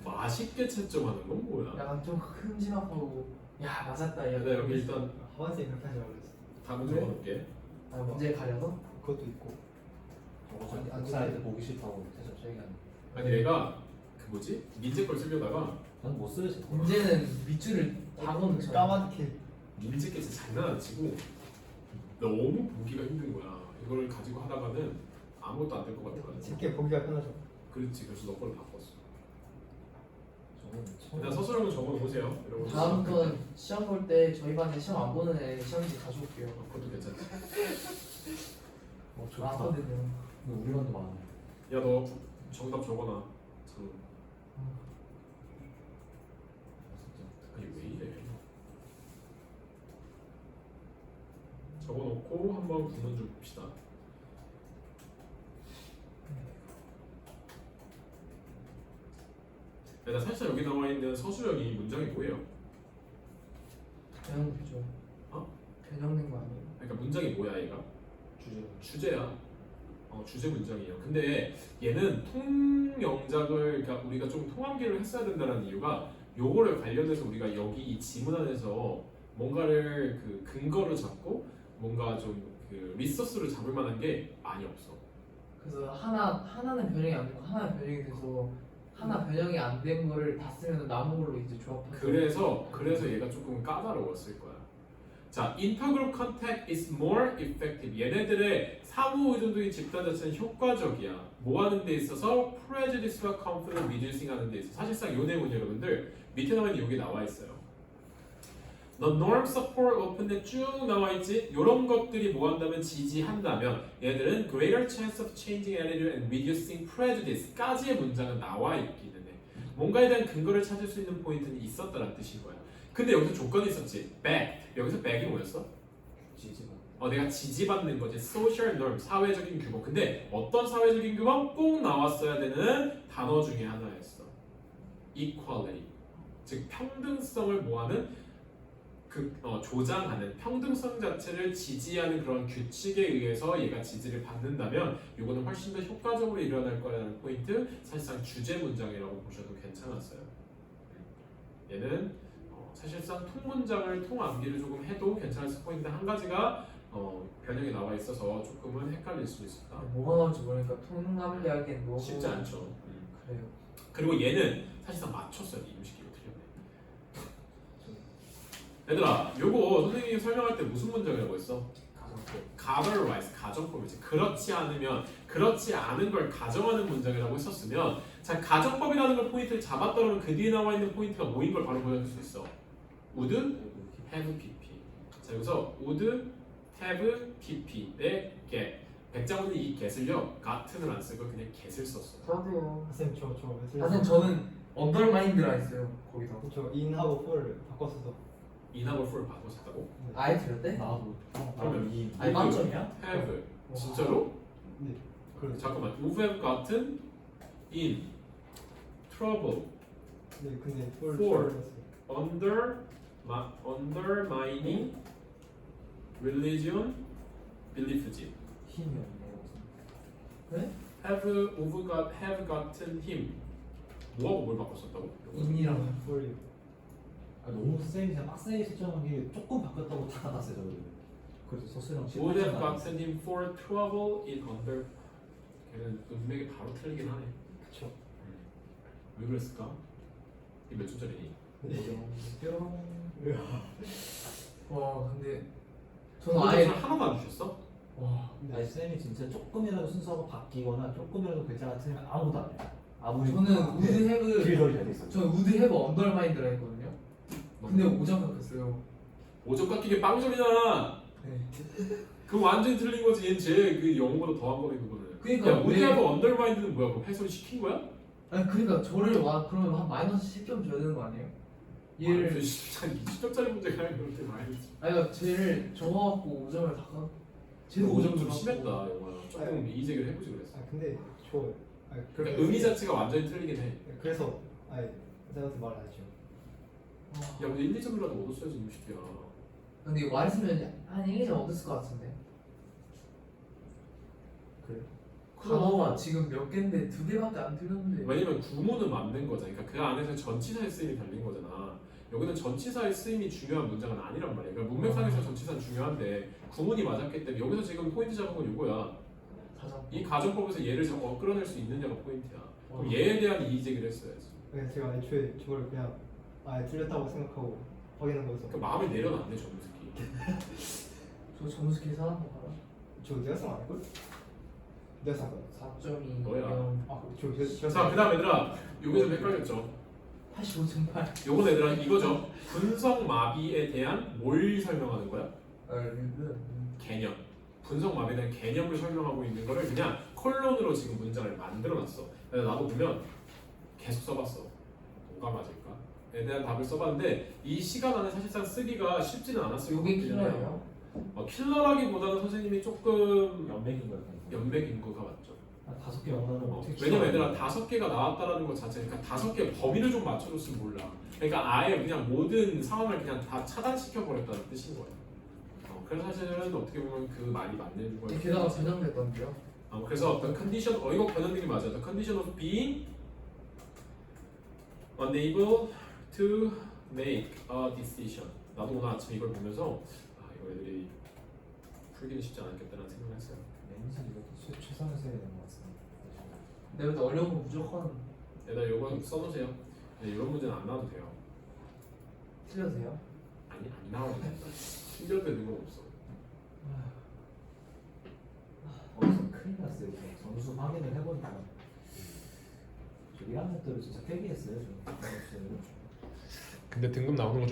맛있게 채점하는 건 뭐야? 약간 좀 큼지막하고 야 맞았다 야. 내가 여기 일단 하반색 그렇게 하지 말랬어. 답을 적어놓을게. 아 문제 가려서? 그것도 있고. 저거 아니, 안사이드 보기 싫다고 대접 세게 하는. 아니 얘가 그 뭐지? 민재 걸 쓰려다가 난 못 쓰지. 문제는 밑줄을 다 거는 거 까맣게. 민재께 진짜 장난 안 치고 너무 보기가 힘든 거야. 이걸 가지고 하다가는 아무것도 안 될 것 같아. 제게 보기가 편하죠. 그렇지. 그래서 너 걸로 바꿨어. 저건 일단 서술형은 적어놓으세요. 이러고 다음 건 시험 볼 때 저희 반에 시험 안 보는 애 시험지 가져올게요. 그것도 괜찮지. 많거든요. 근데 우리 반도 많아. 야 너 정답 적어놔. 참. 아니 왜 이래? 적어놓고 한번 구문 좀 봅시다. 나 사실 여기 나와 있는 서술형이 문장이 뭐예요? 변형되죠. 어? 변형된 거 아니에요? 그러니까 문장이 뭐야 얘가? 주제. 주제야. 주제 문장이에요. 근데 얘는 통영작을 그러니까 우리가 좀 통암기를 했어야 된다는 이유가 요거를 관련해서 우리가 여기 이 지문 안에서 뭔가를 그 근거를 잡고 뭔가 좀 그 리소스를 잡을 만한 게 많이 없어. 그래서 하나는 변형이 안 되고 하나는 변형이 돼서 하나 변형이 안 된 거를 다 쓰면 남은 걸로 이제 조합해서. 그래서 얘가 조금 까다로웠을 거야. 자, integral contact is more effective. 얘네들의 상호 의존적인 집단 자체는 효과적이야. 뭐 하는 데 있어서 prejudice와 conflict reducing 하는 데 있어. 사실상 요 내용은 여러분들 밑에 나와 있는 여기 나와 있어요. The norm support open에 쭉 나와 있지. 이런 것들이 뭐 한다면 지지한다면 얘들은 greater chance of changing attitude and reducing prejudice까지의 문장은 나와 있기는 해. 뭔가에 대한 근거를 찾을 수 있는 포인트는 있었다는 뜻인 거야. 근데 여기서 조건이 있었지. back. 여기서 back이 뭐였어? 지지가. 내가 지지받는 거지. social norm, 사회적인 규범. 근데 어떤 사회적인 규범? 꼭 나왔어야 되는 단어 중에 하나였어. equality. 즉 평등성을 뭐하는 조장하는 평등성 자체를 지지하는 그런 규칙에 의해서 얘가 지지를 받는다면 이거는 훨씬 더 효과적으로 일어날 거라는 포인트. 사실상 주제 문장이라고 보셔도 괜찮았어요. 얘는 사실상 통문장을 통암기를 조금 해도 괜찮을 포인트 한 가지가 변형이 나와 있어서 조금은 헷갈릴 수 있었다. 뭐가 나올지 모르니까 통합을 하기엔 너무 쉽지 않죠. 그래요. 그리고 얘는 사실상 맞췄어요. 이 음식이 틀렸네. 얘들아, 요거 선생님이 설명할 때 무슨 문장이라고 했어? 가버라이즈, 가정법이지. 그렇지 않은 걸 가정하는 문장이라고 했었으면, 자, 가정법이라는 걸 포인트를 잡았더라면 그 뒤에 나와 있는 포인트가 뭐인 걸 바로 보여줄 수 있어. would, have, pp. 자, 여기서 would, have, pp의 get. 백장훈이 이 get을요, 같은을 안 쓰고 그냥 get을 썼어. 저도요. 선생님 저 선생님 저는 언더마인드라 했어요 거기다. 저 in하고 for 바꿨어서. in하고 for 바꿨었다고? 아예 들었대? 나도. 그러면 이 아니 빵점이야? have. 와. 진짜로? 네. 그래. 잠깐만. would have gotten in trouble. 네 근데 for For. undermining religion belief지. 힘이 없네요. 네? have gotten him. 뭐하고 뭘 바꿨었다고? 인이랑 for you. 너무 선생님이 그냥 빡세게 설정한 게 조금 바뀌었다고 다 나왔어요 저는. 그래서 서술형 would have gotten him for trouble in under. 걔는 문맥이 바로 틀리긴 하네. 그쵸. 왜 그랬을까? 이게 몇 초짜리니? 와 근데 저는 아예 아예 하나도 안 주셨어? 와 아니 쌤이 진짜 조금이라도 순서가 바뀌거나 조금이라도 글자가 틀리면 아무도 안 해요. 아무리 저는 우드 헤브 길더리 잘돼 있어. 저는 우드 헤브 언더마인드라 했거든요. 근데 5점 깎였어요. 5점 깎이게 빵점이잖아. 네. 그 완전히 틀린 거지. 얘는 제그 영어보다 더한 거네 그거는. 그러니까 야 왜- 오디하고 언더마인드는 뭐야? 그럼 해설 시킨 거야? 아니 그러니까 저를 와 그러면 한 마이너스 10점 줘야 되는 거 아니에요? 얘를 20점짜리 문제가 아니고 그렇게 많이 지 아니 그러니까 쟤를 저하고 5점을 다 깎. 쟤도 5점 좀 5점 심했다 영화야. 조금 이의제기를 해보지 그랬어. 아 근데 저 그러니까 의미 자체가 완전히 틀리긴 해. 그래서 쌤한테 말 안 했죠. 야 근데 1, 2점이라도 얻었어야지 60이야. 근데 이거 말했으면 한 1, 2점 얻었을 것 같은데. 그래. 단어가 지금 몇 개인데 2개밖에 안 틀렸는데. 왜냐면 구문은 맞는 거잖아. 그러니까 그 안에서 전치사의 쓰임이 달린 거잖아. 여기는 전치사의 쓰임이 중요한 문장은 아니란 말이야. 그러니까 문맥상에서 전치사는 중요한데 구문이 맞았기 때문에 여기서 지금 포인트 잡은 건 이거야. 가장. 이 가정법에서 얘를 끌어낼 수 있느냐가 포인트야. 그럼 와. 얘에 대한 이의제기를 했어야지. 그래서 제가 애초에 저걸 그냥 틀렸다고 생각하고 확인한 거여서 그러니까 마음을 내려놨네 정무스키. 저 점수 계산한 거 봐라. 저 내가 쓴거 아닐걸? 내가 쓴 거야. 4.2. 너야. 제가 그 다음 얘들아 요게 좀 헷갈렸죠. 85.8. 요건 얘들아 이거죠. 분석 마비에 대한 뭘 설명하는 거야? 개념. 분석 마비에 대한 개념을 설명하고 있는 거를 그냥 콜론으로 지금 문장을 만들어놨어. 그래서 나도 보면 계속 써봤어. 뭐가 맞을까?에 대한 답을 써봤는데 이 시간 안에 사실상 쓰기가 쉽지는 않았을 것 요게 같긴 해요. 킬러예요? 킬러라기보다는 선생님이 조금 연맥인 거야. 연맥인 거가 맞죠. 5개 영어는 어떻게 왜냐면 얘들아 5개가 나왔다라는 것 자체니까 5개의 범위를 좀 맞춰줬으면 몰라. 그러니까 아예 그냥 모든 상황을 그냥 다 차단시켜 버렸다는 뜻인 거예요. 그래서 사실은 어떻게 보면 그 말이 맞는 거예요. 게다가 변형됐던데요. 그래서 the condition 이거 변형된 게 맞아요. The condition of being unable to make a decision. 나도 오늘 아침 이걸 보면서 이거 애들이 풀기는 쉽지 않았겠다는 생각을 했어요. 왠지 이것도 최선을 써야 되는 것 같습니다. 내가 근데 어려운 거 무조건 얘들아 이거 써놓으세요. 이런 문제는 안 나와도 돼요. 틀려도 돼요? 아니 안 나와도 된다. 실력되는 건 없어. 어디서 큰일 났어요. 저 점수 확인을 해보니까 저 1학년 때도 진짜 폐기했어요. 저. 근데 등급 나오는 거 좀